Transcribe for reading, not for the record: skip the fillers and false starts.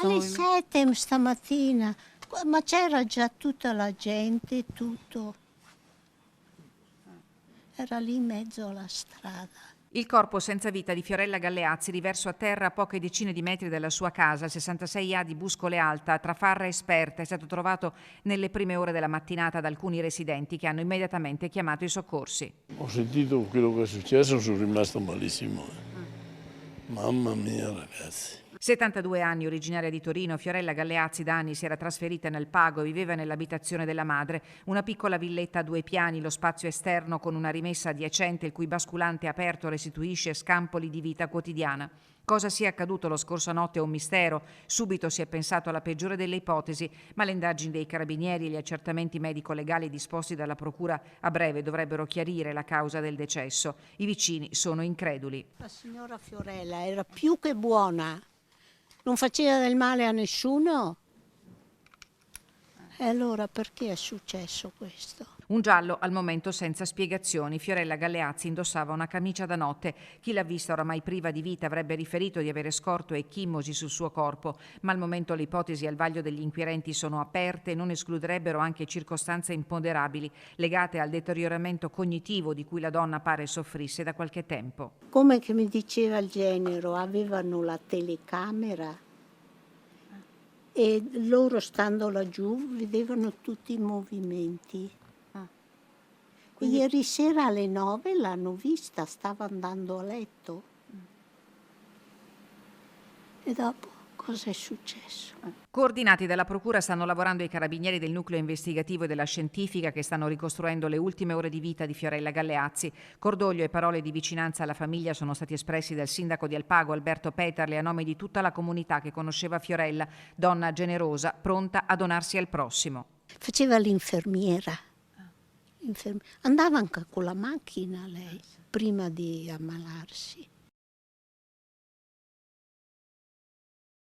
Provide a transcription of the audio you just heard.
questo Alle movimento? 7 stamattina, ma c'era già tutta la gente, tutto. Era lì in mezzo alla strada. Il corpo senza vita di Fiorella Galleazzi, riverso a terra a poche decine di metri dalla sua casa, al 66A di Buscole Alta, tra Farra e Sperta, è stato trovato nelle prime ore della mattinata da alcuni residenti che hanno immediatamente chiamato i soccorsi. Ho sentito quello che è successo, sono rimasto malissimo. Mamma mia, ragazzi. 72 anni, originaria di Torino, Fiorella Galleazzi da anni si era trasferita nel Pago e viveva nell'abitazione della madre, una piccola villetta a 2 piani, lo spazio esterno con una rimessa adiacente il cui basculante aperto restituisce scampoli di vita quotidiana. Cosa sia accaduto lo scorso notte è un mistero. Subito si è pensato alla peggiore delle ipotesi, ma le indagini dei carabinieri e gli accertamenti medico-legali disposti dalla procura a breve dovrebbero chiarire la causa del decesso. I vicini sono increduli. La signora Fiorella era più che buona, non faceva del male a nessuno. E allora perché è successo questo? Un giallo al momento senza spiegazioni. Fiorella Galleazzi indossava una camicia da notte. Chi l'ha vista oramai priva di vita avrebbe riferito di avere scorto ecchimosi sul suo corpo, ma al momento le ipotesi al vaglio degli inquirenti sono aperte e non escluderebbero anche circostanze imponderabili legate al deterioramento cognitivo di cui la donna pare soffrisse da qualche tempo. Come che mi diceva il genero, avevano la telecamera e loro stando laggiù vedevano tutti i movimenti. Ieri sera alle 9 l'hanno vista, stava andando a letto. E dopo cosa è successo? Coordinati dalla procura stanno lavorando i carabinieri del nucleo investigativo e della scientifica che stanno ricostruendo le ultime ore di vita di Fiorella Galleazzi. Cordoglio e parole di vicinanza alla famiglia sono stati espressi dal sindaco di Alpago, Alberto Peterle, a nome di tutta la comunità che conosceva Fiorella, donna generosa, pronta a donarsi al prossimo. Faceva l'infermiera. Andava anche con la macchina lei, prima di ammalarsi.